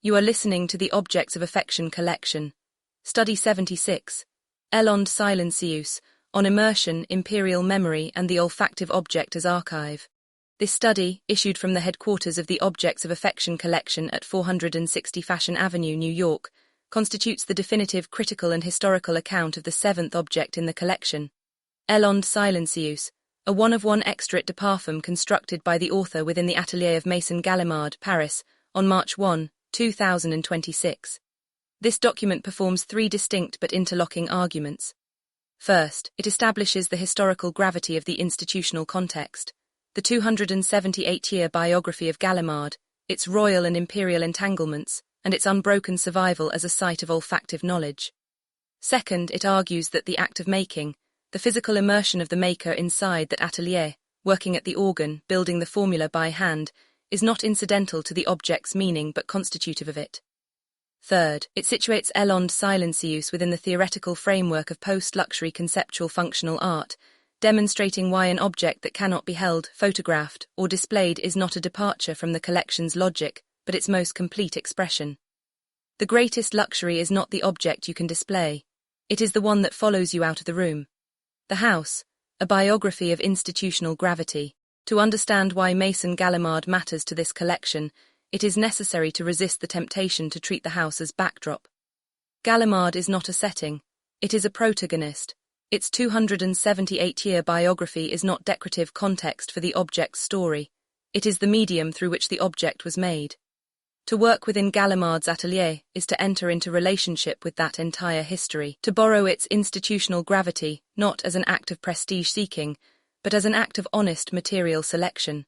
You are listening to the Objects of Affection collection. Study 76. Elond Silencieuse, on Immersion, Imperial Memory and the Olfactive Object as Archive. This study, issued from the headquarters of the Objects of Affection collection at 460 Fashion Avenue, New York, constitutes the definitive critical and historical account of the seventh object in the collection. Elond Silencieuse, a one-of-one extrait de parfum constructed by the author within the atelier of Maison Galimard, Paris, on March 1, 2026. This document performs three distinct but interlocking arguments. First, it establishes the historical gravity of the institutional context. The 278-year biography of Galimard, its royal and imperial entanglements, and its unbroken survival as a site of olfactive knowledge. Second, it argues that the act of making, the physical immersion of the maker inside that atelier, working at the organ, building the formula by hand, is not incidental to the object's meaning but constitutive of it. Third, it situates Elond Silencieuse within the theoretical framework of post-luxury conceptual functional art, demonstrating why an object that cannot be held, photographed, or displayed is not a departure from the collection's logic, but its most complete expression. The greatest luxury is not the object you can display. It is the one that follows you out of the room. The House, a biography of institutional gravity. To understand why Maison Galimard matters to this collection, it is necessary to resist the temptation to treat the house as backdrop. Galimard is not a setting, it is a protagonist. Its 278-year biography is not decorative context for the object's story, it is the medium through which the object was made. To work within Galimard's atelier is to enter into relationship with that entire history, to borrow its institutional gravity, not as an act of prestige-seeking, but as an act of honest material selection.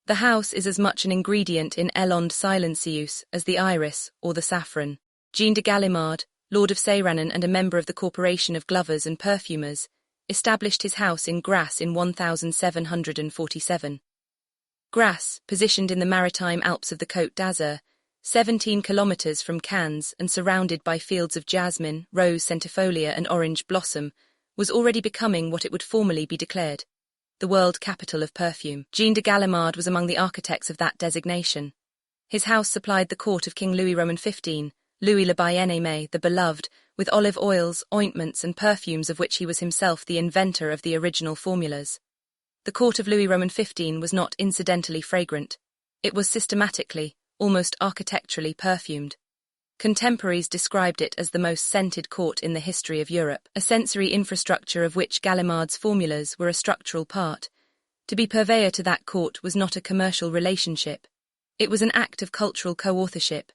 The house is as much an ingredient in Elond Silencieuse as the iris or the saffron. Jean de Galimard, Lord of Seyranen and a member of the Corporation of Glovers and Perfumers, established his house in Grasse in 1747. Grasse, positioned in the maritime Alps of the Côte d'Azur, 17 kilometers from Cannes and surrounded by fields of jasmine, rose centifolia and orange blossom, was already becoming what it would formally be declared, the world capital of perfume. Jean de Galimard was among the architects of that designation. His house supplied the court of King Louis Roman XV, Louis le Bien-Aimé, the Beloved, with olive oils, ointments and perfumes of which he was himself the inventor of the original formulas. The court of Louis Roman XV was not incidentally fragrant. It was systematically, almost architecturally perfumed. Contemporaries described it as the most scented court in the history of Europe, a sensory infrastructure of which Galimard's formulas were a structural part. To be purveyor to that court was not a commercial relationship. It was an act of cultural co-authorship.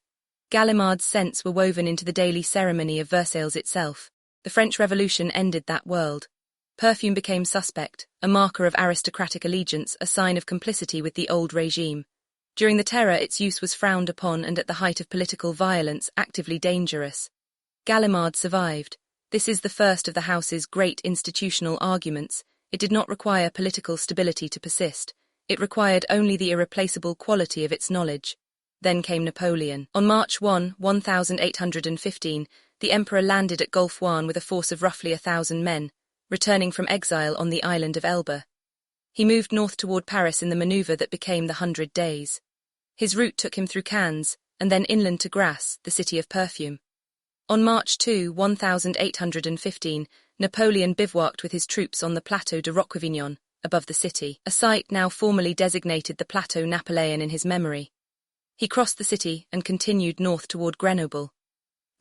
Galimard's scents were woven into the daily ceremony of Versailles itself. The French Revolution ended that world. Perfume became suspect, a marker of aristocratic allegiance, a sign of complicity with the old regime. During the Terror, its use was frowned upon and at the height of political violence, actively dangerous. Galimard survived. This is the first of the house's great institutional arguments. It did not require political stability to persist. It required only the irreplaceable quality of its knowledge. Then came Napoleon. On March 1, 1815, the Emperor landed at Gulf Juan with a force of roughly 1,000 men, returning from exile on the island of Elba. He moved north toward Paris in the maneuver that became the 100 Days. His route took him through Cannes, and then inland to Grasse, the city of perfume. On March 2, 1815, Napoleon bivouacked with his troops on the Plateau de Roquevignon, above the city, a site now formally designated the Plateau Napoléon in his memory. He crossed the city and continued north toward Grenoble.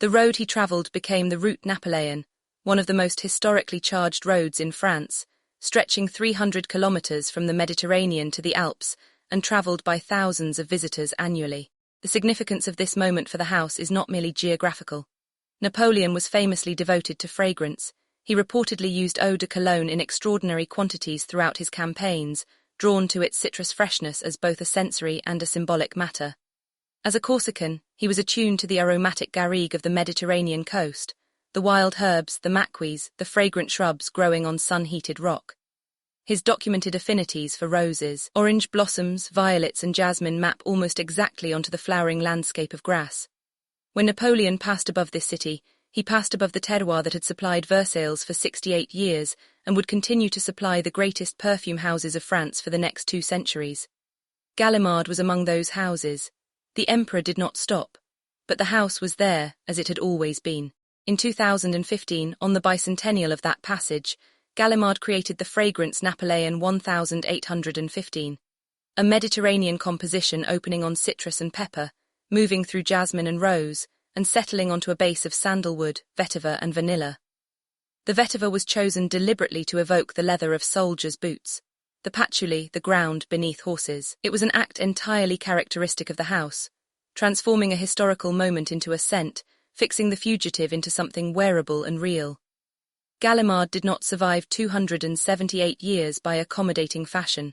The road he travelled became the Route Napoléon, one of the most historically charged roads in France, stretching 300 kilometers from the Mediterranean to the Alps and travelled by thousands of visitors annually. The significance of this moment for the house is not merely geographical. Napoleon was famously devoted to fragrance. He reportedly used eau de cologne in extraordinary quantities throughout his campaigns, drawn to its citrus freshness as both a sensory and a symbolic matter. As a Corsican, he was attuned to the aromatic garrigue of the Mediterranean coast, the wild herbs, the maquis, the fragrant shrubs growing on sun-heated rock. His documented affinities for roses, orange blossoms, violets and jasmine map almost exactly onto the flowering landscape of Grasse. When Napoleon passed above this city, he passed above the terroir that had supplied Versailles for 68 years and would continue to supply the greatest perfume houses of France for the next 2 centuries. Galimard was among those houses. The emperor did not stop. But the house was there, as it had always been. In 2015, on the bicentennial of that passage, Galimard created the fragrance Napoleon 1815, a Mediterranean composition opening on citrus and pepper, moving through jasmine and rose, and settling onto a base of sandalwood, vetiver and vanilla. The vetiver was chosen deliberately to evoke the leather of soldiers' boots, the patchouli, the ground beneath horses. It was an act entirely characteristic of the house, transforming a historical moment into a scent, fixing the fugitive into something wearable and real. Galimard did not survive 278 years by accommodating fashion.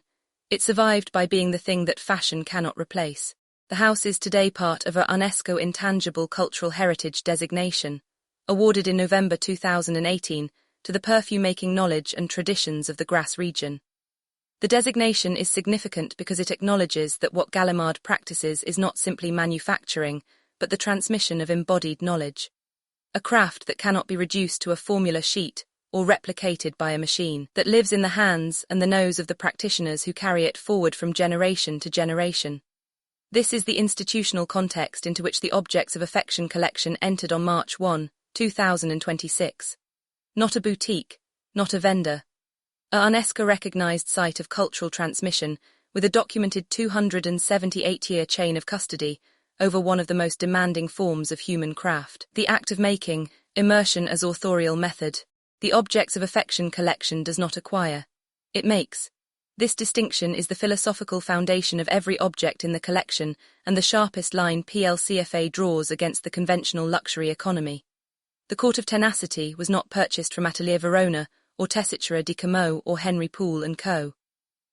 It survived by being the thing that fashion cannot replace. The house is today part of a UNESCO Intangible Cultural Heritage designation, awarded in November 2018 to the perfume-making knowledge and traditions of the Grasse region. The designation is significant because it acknowledges that what Galimard practices is not simply manufacturing, but the transmission of embodied knowledge. A craft that cannot be reduced to a formula sheet or replicated by a machine, that lives in the hands and the nose of the practitioners who carry it forward from generation to generation. This is the institutional context into which the Objects of Affection collection entered on March 1, 2026. Not a boutique, not a vendor. A UNESCO-recognized site of cultural transmission with a documented 278-year chain of custody over one of the most demanding forms of human craft. The act of making, immersion as authorial method. The Objects of Affection collection does not acquire. It makes. This distinction is the philosophical foundation of every object in the collection and the sharpest line PLCFA draws against the conventional luxury economy. The Court of Tenacity was not purchased from Atelier Verona or Tessitura di Camo or Henry Poole & Co.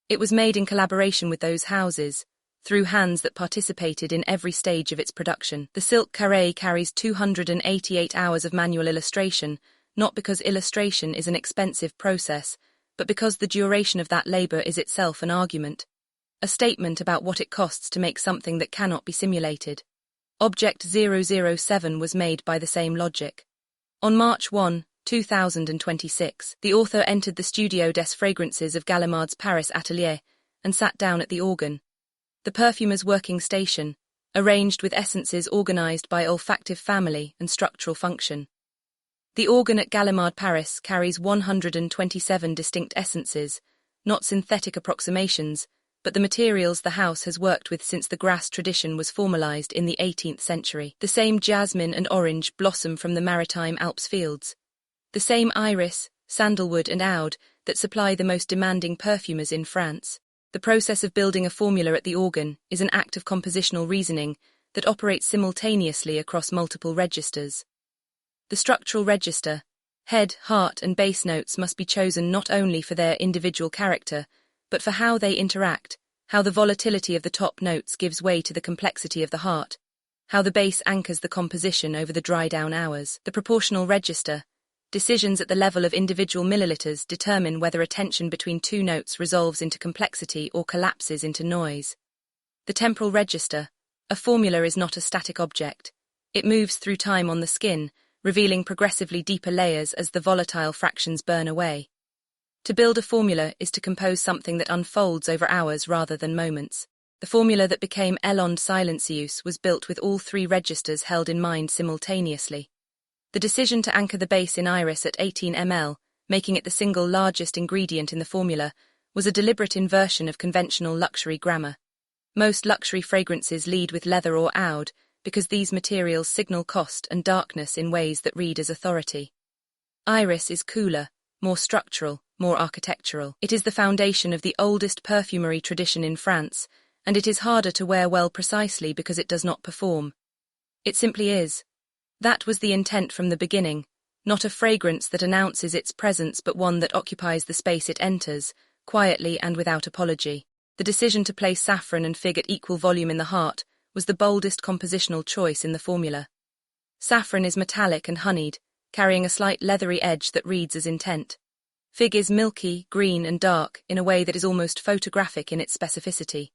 It was made in collaboration with those houses, through hands that participated in every stage of its production. The silk carré carries 288 hours of manual illustration, not because illustration is an expensive process, but because the duration of that labor is itself an argument, a statement about what it costs to make something that cannot be simulated. Object 007 was made by the same logic. On March 1, 2026, the author entered the Studio des Fragrances of Galimard's Paris atelier and sat down at the organ. The perfumer's working station, arranged with essences organized by olfactive family and structural function. The organ at Galimard Paris carries 127 distinct essences, not synthetic approximations, but the materials the house has worked with since the Grasse tradition was formalized in the 18th century. The same jasmine and orange blossom from the maritime Alps fields. The same iris, sandalwood and oud that supply the most demanding perfumers in France. The process of building a formula at the organ is an act of compositional reasoning that operates simultaneously across multiple registers. The structural register, head, heart and base notes must be chosen not only for their individual character, but for how they interact, how the volatility of the top notes gives way to the complexity of the heart, how the base anchors the composition over the dry-down hours. The proportional register, decisions at the level of individual milliliters determine whether a tension between two notes resolves into complexity or collapses into noise. The temporal register, a formula is not a static object. It moves through time on the skin, revealing progressively deeper layers as the volatile fractions burn away. To build a formula is to compose something that unfolds over hours rather than moments. The formula that became Silencieuse was built with all three registers held in mind simultaneously. The decision to anchor the base in iris at 18 ml, making it the single largest ingredient in the formula, was a deliberate inversion of conventional luxury grammar. Most luxury fragrances lead with leather or oud, because these materials signal cost and darkness in ways that read as authority. Iris is cooler, more structural, more architectural. It is the foundation of the oldest perfumery tradition in France, and it is harder to wear well precisely because it does not perform. It simply is. That was the intent from the beginning, not a fragrance that announces its presence but one that occupies the space it enters, quietly and without apology. The decision to place saffron and fig at equal volume in the heart was the boldest compositional choice in the formula. Saffron is metallic and honeyed, carrying a slight leathery edge that reads as intent. Fig is milky, green and dark in a way that is almost photographic in its specificity.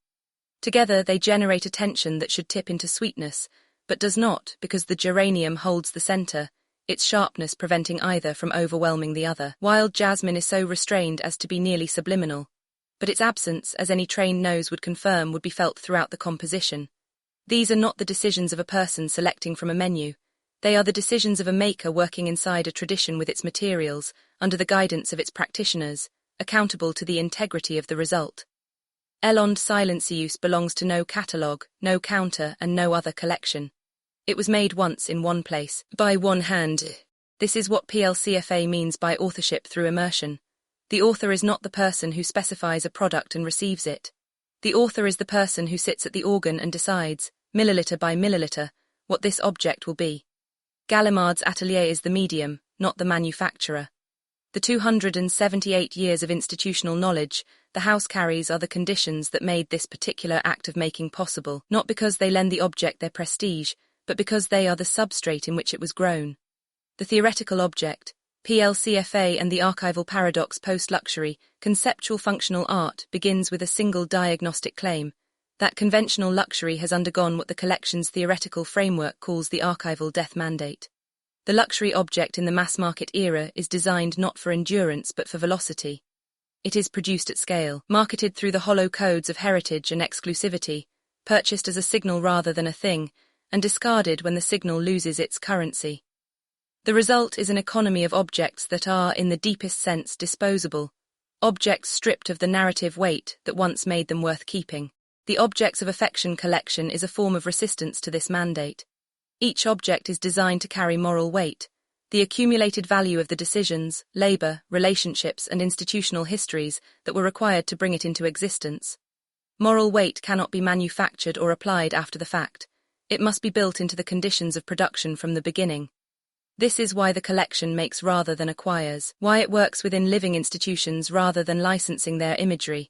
Together they generate a tension that should tip into sweetness, but does not because the geranium holds the center, its sharpness preventing either from overwhelming the other. Wild jasmine is so restrained as to be nearly subliminal, but its absence, as any trained nose would confirm, would be felt throughout the composition. These are not the decisions of a person selecting from a menu. They are the decisions of a maker working inside a tradition with its materials, under the guidance of its practitioners, accountable to the integrity of the result. Silencieuse belongs to no catalogue, no counter, and no other collection. It was made once in one place, by one hand. This is what PLCFA means by authorship through immersion. The author is not the person who specifies a product and receives it. The author is the person who sits at the organ and decides, milliliter by milliliter, what this object will be. Galimard's atelier is the medium, not the manufacturer. The 278 years of institutional knowledge the house carries are the conditions that made this particular act of making possible, not because they lend the object their prestige, but because they are the substrate in which it was grown. The theoretical object, PLCFA, and the archival paradox Post-Luxury Conceptual Functional Art begins with a single diagnostic claim, that conventional luxury has undergone what the collection's theoretical framework calls the archival death mandate. The luxury object in the mass-market era is designed not for endurance but for velocity. It is produced at scale, marketed through the hollow codes of heritage and exclusivity, purchased as a signal rather than a thing, and discarded when the signal loses its currency. The result is an economy of objects that are, in the deepest sense, disposable, objects stripped of the narrative weight that once made them worth keeping. The Objects of Affection collection is a form of resistance to this mandate. Each object is designed to carry moral weight, the accumulated value of the decisions, labor, relationships, and institutional histories that were required to bring it into existence. Moral weight cannot be manufactured or applied after the fact. It must be built into the conditions of production from the beginning. This is why the collection makes rather than acquires, why it works within living institutions rather than licensing their imagery,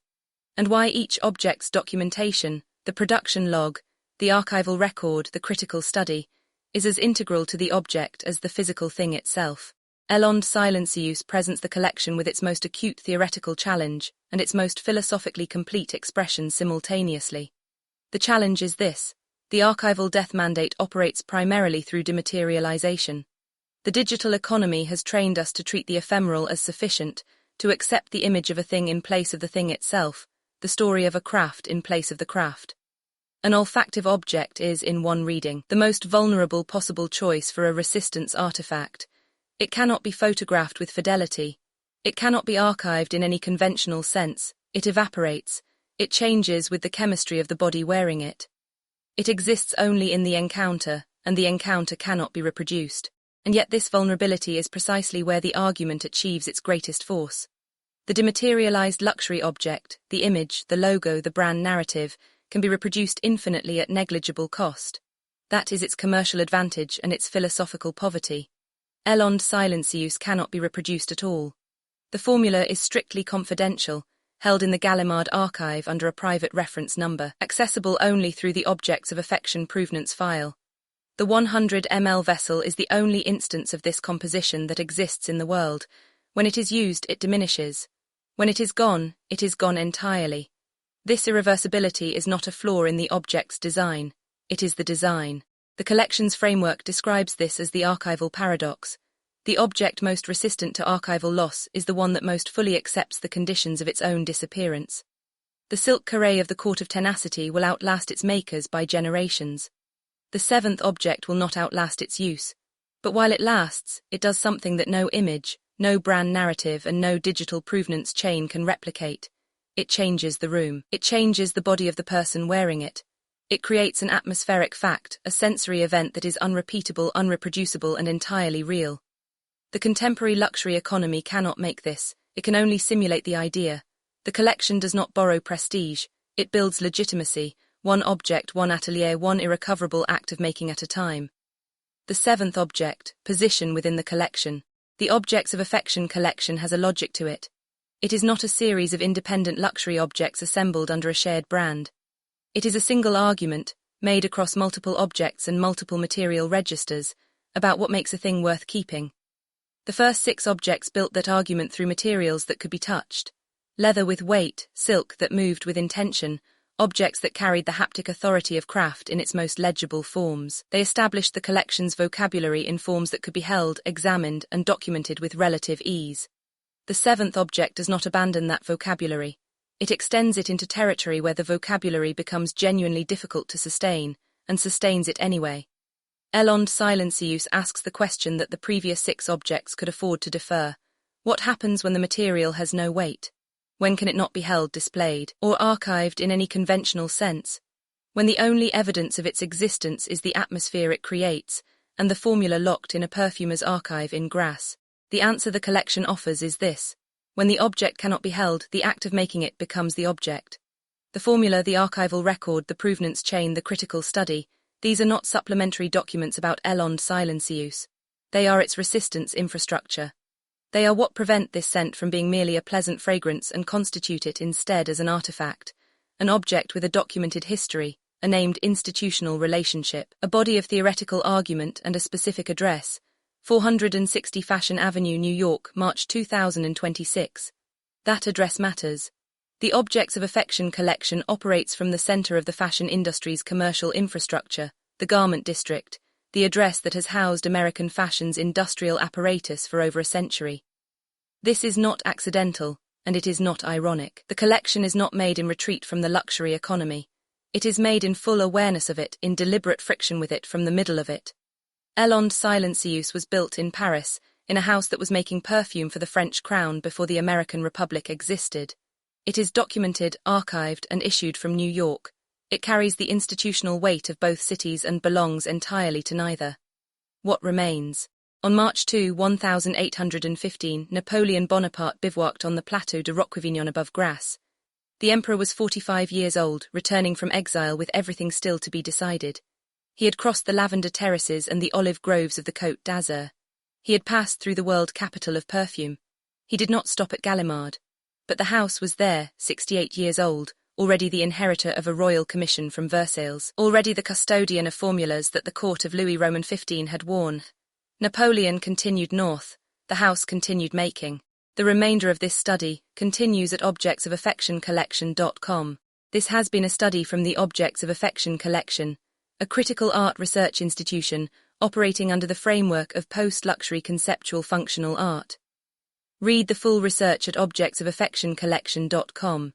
and why each object's documentation, the production log, the archival record, the critical study, is as integral to the object as the physical thing itself. Silencieuse presents the collection with its most acute theoretical challenge and its most philosophically complete expression simultaneously. The challenge is this: the archival death mandate operates primarily through dematerialization. The digital economy has trained us to treat the ephemeral as sufficient, to accept the image of a thing in place of the thing itself, the story of a craft in place of the craft. An olfactive object is, in one reading, the most vulnerable possible choice for a resistance artifact. It cannot be photographed with fidelity. It cannot be archived in any conventional sense. It evaporates. It changes with the chemistry of the body wearing it. It exists only in the encounter, and the encounter cannot be reproduced. And yet this vulnerability is precisely where the argument achieves its greatest force. The dematerialized luxury object, the image, the logo, the brand narrative, can be reproduced infinitely at negligible cost. That is its commercial advantage and its philosophical poverty. Silencieuse cannot be reproduced at all. The formula is strictly confidential, held in the Galimard archive under a private reference number, accessible only through the Objects of Affection provenance file. The 100 ml vessel is the only instance of this composition that exists in the world. When it is used, it diminishes. When it is gone entirely. This irreversibility is not a flaw in the object's design. It is the design. The collection's framework describes this as the archival paradox. The object most resistant to archival loss is the one that most fully accepts the conditions of its own disappearance. The silk carré of the Court of Tenacity will outlast its makers by generations. The seventh object will not outlast its use, but while it lasts, it does something that no image, no brand narrative, and no digital provenance chain can replicate. It changes the room. It changes the body of the person wearing it. It creates an atmospheric fact, a sensory event that is unrepeatable, unreproducible, and entirely real. The contemporary luxury economy cannot make this. It can only simulate the idea. The collection does not borrow prestige. It builds legitimacy. One object, one atelier, one irrecoverable act of making at a time. The seventh object, position within the collection. The Objects of Affection collection has a logic to it. It is not a series of independent luxury objects assembled under a shared brand. It is a single argument, made across multiple objects and multiple material registers, about what makes a thing worth keeping. The first 6 objects built that argument through materials that could be touched. Leather with weight, silk that moved with intention, objects that carried the haptic authority of craft in its most legible forms. They established the collection's vocabulary in forms that could be held, examined, and documented with relative ease. The seventh object does not abandon that vocabulary. It extends it into territory where the vocabulary becomes genuinely difficult to sustain, and sustains it anyway. Silencieuse asks the question that the previous 6 objects could afford to defer. What happens when the material has no weight? When can it not be held, displayed, or archived in any conventional sense? When the only evidence of its existence is the atmosphere it creates, and the formula locked in a perfumer's archive in Grasse. The answer the collection offers is this: when the object cannot be held, the act of making it becomes the object. The formula, the archival record, the provenance chain, the critical study, these are not supplementary documents about Silencieuse. They are its resistance infrastructure. They are what prevent this scent from being merely a pleasant fragrance and constitute it instead as an artifact, an object with a documented history, a named institutional relationship, a body of theoretical argument, and a specific address. 460 Fashion Avenue, New York, March 2026. That address matters. The Objects of Affection collection operates from the center of the fashion industry's commercial infrastructure, the garment district, the address that has housed American fashion's industrial apparatus for over a century. This is not accidental, and it is not ironic. The collection is not made in retreat from the luxury economy. It is made in full awareness of it, in deliberate friction with it from the middle of it. Silencieuse was built in Paris, in a house that was making perfume for the French crown before the American Republic existed. It is documented, archived, and issued from New York. It carries the institutional weight of both cities and belongs entirely to neither. What remains? On March 2, 1815, Napoleon Bonaparte bivouacked on the Plateau de Roquevignon above Grasse. The emperor was 45 years old, returning from exile with everything still to be decided. He had crossed the lavender terraces and the olive groves of the Côte d'Azur. He had passed through the world capital of perfume. He did not stop at Galimard. But the house was there, 68 years old, already the inheritor of a royal commission from Versailles, already the custodian of formulas that the court of Louis Roman XV had worn. Napoleon continued north, the house continued making. The remainder of this study continues at objectsofaffectioncollection.com. This has been a study from the Objects of Affection collection, a critical art research institution operating under the framework of Post-Luxury Conceptual Functional Art. Read the full research at objectsofaffectioncollection.com.